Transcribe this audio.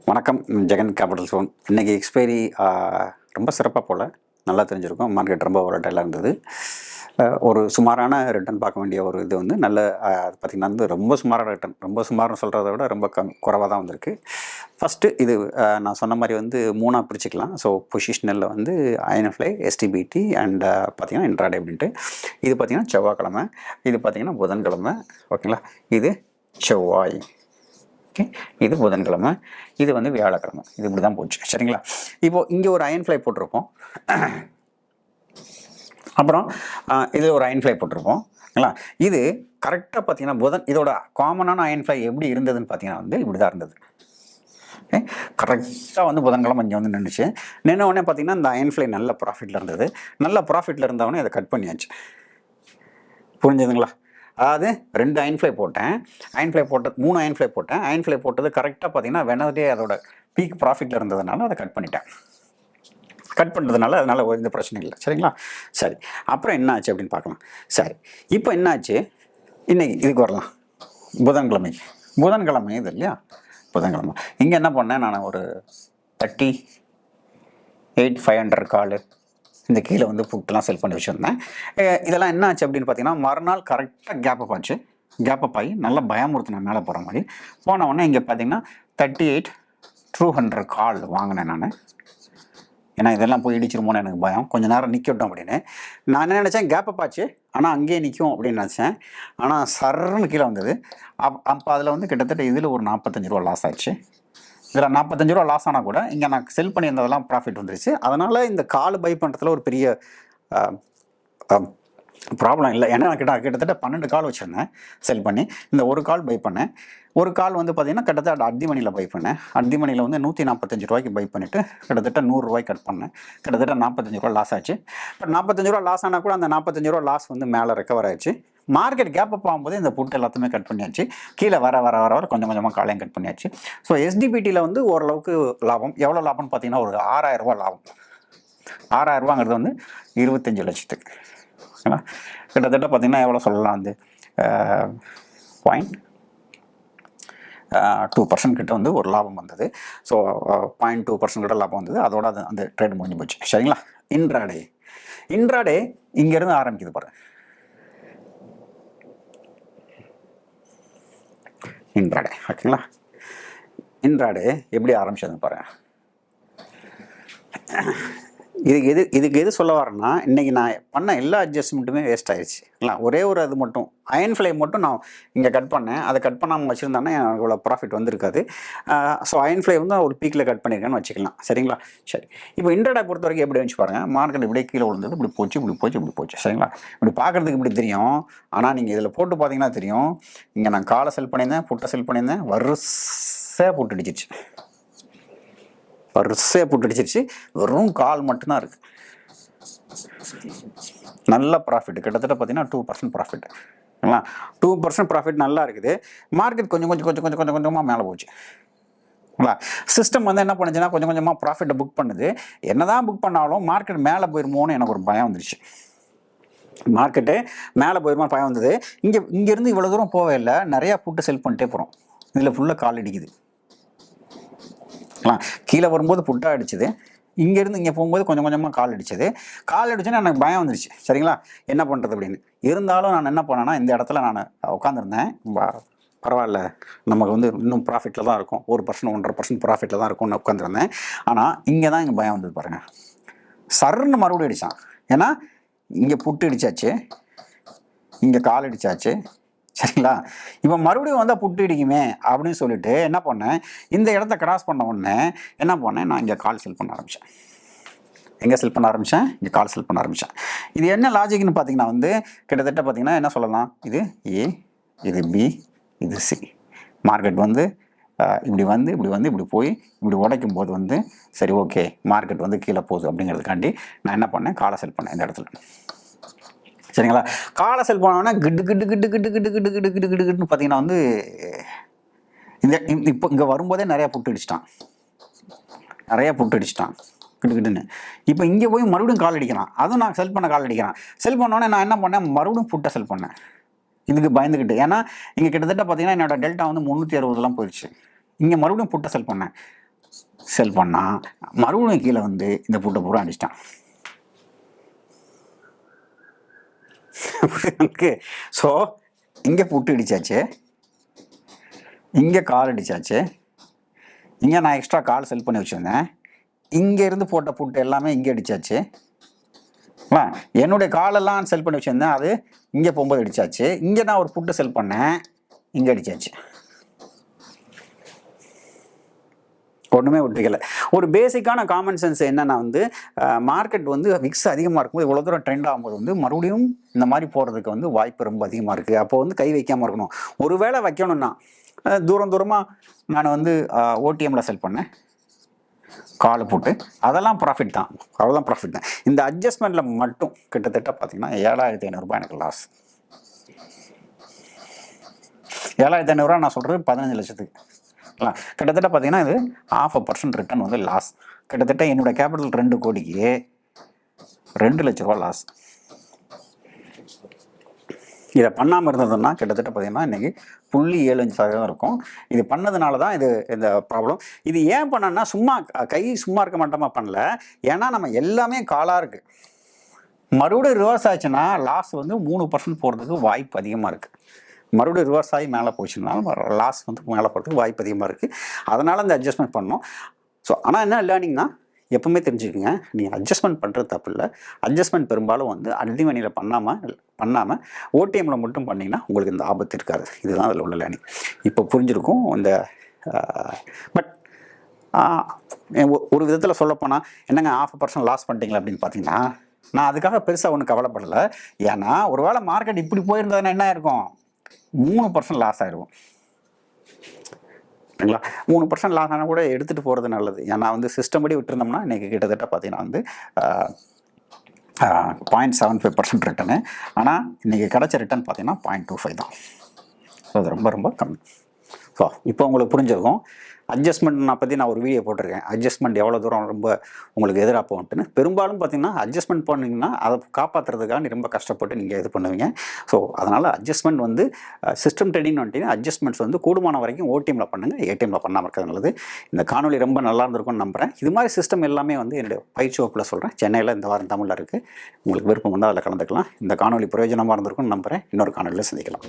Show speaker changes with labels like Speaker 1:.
Speaker 1: வணக்கம். Jagan capital zone. இன்றைக்கி expiry ரொம்ப சிறப்பாக போல் நல்லா தெரிஞ்சிருக்கும். மார்க்கெட் ரொம்ப volatile-ஆ இருந்தது. ஒரு சுமாரான ரிட்டர்ன் பார்க்க வேண்டிய ஒரு இது வந்து நல்ல பார்த்திங்கன்னா வந்து ரொம்ப சுமாரான ரிட்டர்ன், ரொம்ப சுமார்னு சொல்கிறத விட ரொம்ப குறைவாக தான் வந்திருக்கு. ஃபஸ்ட்டு இது நான் சொன்ன மாதிரி வந்து 3ஆக பிரிச்சுக்கலாம். ஸோ பொசிஷனலில் வந்து ஐஎன்எஃப்ஐ, எஸ்டிபிடி அண்ட் பார்த்திங்கன்னா இன்ட்ராடே அப்படின்ட்டு. இது பார்த்திங்கன்னா செவ்வாய்க்கிழமை, இது பார்த்திங்கன்னா புதன்கிழமை. ஓகேங்களா? இது செவ்வாய், ஓகே, இது புதன்கிழமை, இது வந்து வியாழக்கிழமை. இது இப்படி தான் போச்சு. சரிங்களா? இப்போது இங்கே ஒரு அயன் ஃப்ளை போட்டிருப்போம், அப்புறம் இது ஒரு அயன் ஃப்ளை போட்டிருப்போம். ஓகேங்களா? இது கரெக்டாக பார்த்தீங்கன்னா இதோட காமனான அயன் ஃப்ளை எப்படி இருந்ததுன்னு பார்த்தீங்கன்னா வந்து இப்படி தான் இருந்தது. ஓகே, கரெக்டாக வந்து புதன்கிழமை இங்கே வந்து நின்றுச்சு. நின்ன உடனே பார்த்தீங்கன்னா இந்த அயன் ஃப்ளை நல்ல ப்ராஃபிட்டில் இருந்தது. நல்ல ப்ராஃபிட்டில் இருந்தவொடனே அதை கட் பண்ணியாச்சு. புரிஞ்சுதுங்களா? அதாவது 2 அயன் ஃப்ளை போட்டேன். அயன் ஃப்ளை போட்டது 3 அயன் ஃப்ளை போட்டேன். அயன் ஃப்ளை போட்டது கரெக்டாக பார்த்தீங்கன்னா வெனஸ்டே அதோட பீக் ப்ராஃபிட்டில் இருந்ததுனால அதை கட் பண்ணிட்டேன். கட் பண்ணுறதுனால அதனால் எந்த பிரச்சனையும் இல்லை. சரிங்களா? சரி, அப்புறம் என்ன ஆச்சு அப்படின்னு பார்க்கலாம். சரி, இப்போ என்ன ஆச்சு, இன்றைக்கி இதுக்கு வரலாம். புதன்கிழமை இது இல்லையா? புதன்கிழமை இங்கே என்ன பண்ணேன், நான் ஒரு 38,500 கால் இந்த கீழே வந்து புட்டெலாம் செல் பண்ணி வச்சுருந்தேன். இதெல்லாம் என்ன ஆச்சு அப்படின்னு பார்த்தீங்கன்னா மறுநாள் கரெக்டாக கேப்பப் ஆச்சு. கேப்பப் ஆகி நல்லா பயமுறுத்தினேன் மேலே போகிற மாதிரி. போன உடனே இங்கே பார்த்தீங்கன்னா 38,200 கால் வாங்கினேன் நான். ஏன்னா இதெல்லாம் போய் இடிச்சிருமோன்னு எனக்கு பயம். கொஞ்சம் நேரம் நிற்கட்டும் அப்படின்னு நான் என்ன நினச்சேன், கேப்பப் ஆச்சு ஆனால் அங்கேயே நிற்கும் அப்படின்னு நினச்சேன். ஆனால் சர்ன்னு கீழே வந்தது. அப்போ அதில் வந்து கிட்டத்தட்ட இதில் ஒரு 45 ரூபா லாஸ் ஆச்சு. இதில் 45 ரூபா லாஸ் ஆனால் கூட இங்கே நான் செல் பண்ணியிருந்ததெல்லாம் ப்ராஃபிட் வந்துருச்சு. அதனால் இந்த கால் பை பண்ணுறதுல ஒரு பெரிய ப்ராப்ளம் இல்லை. ஏன்னா கிட்டத்தட்ட 12 கால் வச்சுருந்தேன் செல் பண்ணி. இந்த ஒரு கால் பை பண்ணேன். ஒரு கால் வந்து பார்த்திங்கன்னா கிட்டத்தட்ட அத்திமணியில் பை பண்ணேன். அத்திமணியில் வந்து 145 ரூபாய்க்கு பை பண்ணிவிட்டு கிட்டத்தட்ட 100 ரூபாய் கட் பண்ணேன். கிட்டத்தட்ட 45 ரூபா லாஸ் ஆச்சு. பட் 45 ரூபா லாஸ் ஆனால் கூட அந்த 45 ரூபா லாஸ் வந்து மேலே ரெக்கவர் ஆயிடுச்சு. மார்க்கெட் கேப்பப் ஆகும்போது இந்த புட்டு எல்லாத்தையுமே கட் பண்ணியாச்சு. கீழே வர வர வர வர கொஞ்சம் கொஞ்சமாக காலையும் கட் பண்ணியாச்சு. ஸோ எஸ்டிபிடியில் வந்து ஓரளவுக்கு லாபம். எவ்வளோ லாபம்னு பார்த்தீங்கன்னா ஒரு 6,000 ரூபா லாபம். 6,000 ரூபாங்கிறது வந்து 25 லட்சத்துக்கு. ஓகேங்களா? கிட்டத்தட்ட பார்த்திங்கன்னா எவ்வளோ சொல்லலாம், வந்து 0.2% கிட்ட வந்து ஒரு லாபம் வந்தது. ஸோ 0.2% கிட்ட லாபம் வந்தது. அதோட அந்த ட்ரேட் முடிஞ்சு போச்சு. சரிங்களா? இன்ட்ராடே இங்கேருந்து ஆரம்பிக்குது பாருங்க. இன்ட்ராடே, ஓகேங்களா? இன்ட்ராடே எப்படி ஆரம்பிச்சதுன்னு பாருங்க. இதுக்கு எது சொல்ல வரேன்னா, இன்றைக்கி நான் பண்ண எல்லா அட்ஜஸ்ட்மெண்ட்டுமே வேஸ்ட் ஆயிடுச்சு. இல்லை, ஒரே ஒரு அது மட்டும் அயன் ஃப்ளை மட்டும் நான் இங்கே கட் பண்ணேன். அதை கட் பண்ணாமல் வச்சுருந்தானே எனக்கு இவ்வளோ ப்ராஃபிட் வந்திருக்காது. ஸோ அயன் ஃப்ளை வந்து ஒரு பீக்கில் கட் பண்ணியிருக்கேன்னு வச்சுக்கலாம். சரிங்களா? சரி, இப்போ இன்ட்ராடே பொறுத்த வரைக்கும் எப்படி வச்சு பாருங்கள். மார்க்கெட் இப்படியே கீழே விழுந்தது, இப்படி போச்சு இப்படி போச்சு இப்படி போச்சு. சரிங்களா? இப்படி பார்க்குறதுக்கு இப்படி தெரியும். ஆனால் நீங்கள் இதில் போட்டு பார்த்தீங்கன்னா தெரியும். இங்கே நான் காலை செல் பண்ணியிருந்தேன், புட்டை செல் பண்ணியிருந்தேன், வரிசையாக போட்டு அடிச்சிருச்சு. வரிசையாக போட்டு அடிச்சிருச்சு. வெறும் கால் மட்டும்தான் இருக்குது. நல்ல ப்ராஃபிட், கிட்டத்தட்ட பார்த்தீங்கன்னா 2% ப்ராஃபிட். ஓகேங்களா? 2% ப்ராஃபிட் நல்லா இருக்குது. மார்க்கெட் கொஞ்சமாக மேலே போச்சு. ஓகேங்களா? சிஸ்டம் வந்து என்ன பண்ணுச்சுன்னா கொஞ்சம் கொஞ்சமாக ப்ராஃபிட்டை புக் பண்ணுது. என்ன தான் புக் பண்ணாலும் மார்க்கெட் மேலே போயிருமோன்னு எனக்கு ஒரு பயம் வந்துருச்சு. மார்க்கெட்டு மேலே போயிருமோ பயம் வந்தது. இங்கேருந்து இவ்வளோ தூரம் போவே இல்லை, நிறையா புட்டு செல் பண்ணிட்டே போகிறோம். இதில் ஃபுல்லாக கால் அடிக்குது. கீழே வரும்போது புட்டாக அடிச்சுது, இங்கேருந்து இங்கே போகும்போது கொஞ்சம் கொஞ்சமாக கால் அடிச்சோன்னா எனக்கு பயம் வந்துருச்சு. சரிங்களா? என்ன பண்ணுறது அப்படின்னு. இருந்தாலும் நான் என்ன பண்ணேன்னா, இந்த இடத்துல நான் உட்காந்துருந்தேன். பரவாயில்ல, நமக்கு வந்து இன்னும் ப்ராஃபிட்டில் தான் இருக்கும், 1% 1.5% ப்ராஃபிட்டில் தான் இருக்கும்னு உட்காந்துருந்தேன். ஆனால் இங்கே தான் பயம் வந்தது பாருங்கள். சர்ன்னு மறுபடியும் அடித்தான். ஏன்னா இங்கே புட்டு அடித்தாச்சு, இங்கே கால் அடித்தாச்சு. சரிங்களா? இப்போ மறுபடியும் வந்தால் புட்டு இடிக்குமே அப்படின்னு சொல்லிட்டு என்ன பண்ணேன், இந்த இடத்த கிராஸ் பண்ண உடனே என்ன பண்ணேன், நான் இங்கே கால் செல் பண்ண ஆரம்பித்தேன். எங்கே செல் பண்ண ஆரம்பித்தேன்? இங்கே கால் செல் பண்ண ஆரம்பித்தேன். இது என்ன லாஜிக்னு பார்த்தீங்கன்னா வந்து கிட்டத்தட்ட பார்த்தீங்கன்னா என்ன சொல்லலாம், இது ஏ, இது பி, இது சி. மார்க்கெட் வந்து இப்படி வந்து இப்படி போய் இப்படி உடைக்கும் போது வந்து சரி ஓகே மார்க்கெட் வந்து கீழே போகுது அப்படிங்கிறதுக்காண்டி நான் என்ன பண்ணேன், காலை செல் பண்ணேன் இந்த இடத்துல. சரிங்களா? காலை செல் போனோன்னா கிட்டு கிட்டு கிட்டு கிட்டு கிட்டு கிட்டு கிட்டு கிட்டு கிட்டு கிட்டுன்னு பார்த்தீங்கன்னா வந்து இப்போ இங்கே வரும்போதே நிறையா புட்டு அடிச்சிட்டான் கிட்டு கிட்டுன்னு. இப்போ இங்கே போய் மறுபடியும் கால் அடிக்கிறான். அதுவும் நான் செல் பண்ண கால் அடிக்கிறான். செல் பண்ணோடனே நான் என்ன பண்ணேன், மறுபடியும் புட்டை செல் பண்ணேன். இதுக்கு பயந்துக்கிட்டு. ஏன்னா இங்கே கிட்டத்தட்ட பார்த்தீங்கன்னா என்னோட டெல்டா வந்து 360 போயிடுச்சு. இங்கே மறுபடியும் புட்டை செல் பண்ணேன். செல் பண்ணால் மறுபடியும் கீழே வந்து இந்த புட்டை பூரா அடிச்சிட்டான். ஸோ இங்கே புட்டு அடித்தாச்சு, இங்கே கால் அடித்தாச்சு, இங்கே நான் எக்ஸ்ட்ரா கால் செல் பண்ணி வச்சுருந்தேன், இங்கேருந்து போட்ட புட்டு எல்லாமே இங்கே அடித்தாச்சு. என்னுடைய காலெல்லாம் செல் பண்ணி வச்சுருந்தேன், அது இங்கே போகும்போது அடித்தாச்சு. இங்கே நான் ஒரு புட்டு செல் பண்ணேன், இங்கே அடித்தாச்சு. ஒன்றுமே விட்டுக்கல. ஒரு பேசிக்கான காமன் சென்ஸ் என்னென்னா வந்து மார்க்கெட் வந்து விக்ஸ் அதிகமாக இருக்கும்போது இவ்வளோ தூரம் ட்ரெண்ட் ஆகும்போது வந்து மறுபடியும் இந்த மாதிரி போகிறதுக்கு வந்து வாய்ப்பு ரொம்ப அதிகமாக இருக்குது. அப்போ வந்து கை வைக்காமல் இருக்கணும். ஒரு வேளை வைக்கணும்னா தூரமாக நான் வந்து ஓடிஎம்மில் செல் பண்ணேன், காலை போட்டு அதெல்லாம் ப்ராஃபிட் தான், அவ்வளோதான் ப்ராஃபிட் தான். இந்த அட்ஜஸ்ட்மெண்ட்டில் மட்டும் கிட்டத்தட்ட பார்த்தீங்கன்னா 7,500 எனக்கு லாஸ். 7,500 நான் சொல்கிறது 15 லட்சத்துக்கு. கிட்டத்தட்ட பார்த்தீங்கன்னா இது 0.5% ரிட்டர்ன் வந்து லாஸ். கிட்டத்தட்ட என்னோட கேபிட்டல் 2 கோடிக்கு 2 லட்ச ரூபா லாஸ். இதை பண்ணாமல் இருந்ததுன்னா கிட்டத்தட்ட பார்த்தீங்கன்னா இன்றைக்கி 0.75% இருக்கும். இது பண்ணதுனால தான் இது இந்த ப்ராப்ளம். இது ஏன் பண்ணனா சும்மா சும்மா இருக்க மாட்டோமா பண்ணல, ஏன்னா நம்ம எல்லாமே காலாக இருக்குது. மறுபடியும் ரிவர்ஸ் ஆச்சுன்னா லாஸ் வந்து 3% போகிறதுக்கு வாய்ப்பு அதிகமாக இருக்குது. மறுபடியும் ரிவர்ஸ் ஆகி மேலே போச்சுனாலும் லாஸ் வந்து மேலே போகிறதுக்கு வாய்ப்பு அதிகமாக இருக்குது. அதனால் இந்த அட்ஜஸ்ட்மெண்ட் பண்ணணும். ஸோ ஆனால் என்ன லேர்னிங்னா எப்பவுமே தெரிஞ்சுக்கோங்க, நீங்கள் அட்ஜஸ்ட்மெண்ட் பண்ணுறது தப்பு இல்லை. அட்ஜஸ்ட்மெண்ட் பெரும்பாலும் வந்து அடி மணியில் பண்ணாமல் ஓடிஎம்மில் மட்டும் பண்ணிங்கன்னா உங்களுக்கு இந்த ஆபத்து இருக்காது. இதுதான் அதில் உள்ள லேர்னிங். இப்போ புரிஞ்சிருக்கும். இந்த பட் ஒரு விதத்தில் சொல்லப்போனால் என்னங்க 0.5% லாஸ் பண்ணிட்டீங்களா அப்படின்னு பார்த்தீங்கன்னா, நான் அதுக்காக பெருசாக ஒன்றும் கவலைப்படலை. ஏன்னா ஒரு வேளை மார்க்கெட் இப்படி போயிருந்ததுன்னா என்ன இருக்கும், 3% லாஸ் ஆகிருக்கும். சரிங்களா? 3% லாஸ் ஆனால் கூட எடுத்துகிட்டு போகிறது நல்லது. ஏன்னா வந்து சிஸ்டம் படி விட்டுருந்தோம்னா இன்றைக்கி கிட்டத்தட்ட பார்த்தீங்கன்னா வந்து 0.75% ரிட்டனு. ஆனால் இன்றைக்கி கிடச்ச ரிட்டன் பார்த்தீங்கன்னா 0.25 தான். ஸோ அது ரொம்ப ரொம்ப கம்மி. ஸோ இப்போ உங்களுக்கு புரிஞ்சிருக்கும். அட்ஜஸ்ட்மெண்ட் பற்றி நான் ஒரு வீடியோ போட்டிருக்கேன். அட்ஜஸ்ட்மெண்ட் எவ்வளோ தூரம் ரொம்ப உங்களுக்கு எதிராக போகட்டுன்னு. பெரும்பாலும் பார்த்தீங்கன்னா அட்ஜஸ்ட்மெண்ட் பண்ணிங்கன்னா அதை காப்பாற்றுறதுக்காக ரொம்ப கஷ்டப்பட்டு நீங்கள் இது பண்ணுவீங்க. ஸோ அதனால் அட்ஜஸ்ட்மெண்ட் வந்து சிஸ்டம் ட்ரேடிங்னு வந்துட்டு அட்ஜஸ்ட்மெண்ட்ஸ் வந்து கூடுமான வரைக்கும் ஓடிஎம்மில் பண்ணுங்கள், ஏடிஎம்மில் பண்ணாமல் இருக்கிறது நல்லது. இந்த காணொலி ரொம்ப நல்லா இருந்திருக்கும்னு நம்புகிறேன். இது மாதிரி சிஸ்டம் எல்லாமே வந்து என்னுடைய பயிற்சி வகுப்பில் சொல்கிறேன். சென்னையில் இந்த வாரம் தமிழில் இருக்குது. உங்களுக்கு விருப்பம் வந்து அதில் கலந்துக்கலாம். இந்த காணொலி பிரயோஜனமாக இருந்திருக்கும்னு நம்புகிறேன். இன்னொரு காணொலியில் சந்திக்கலாம்.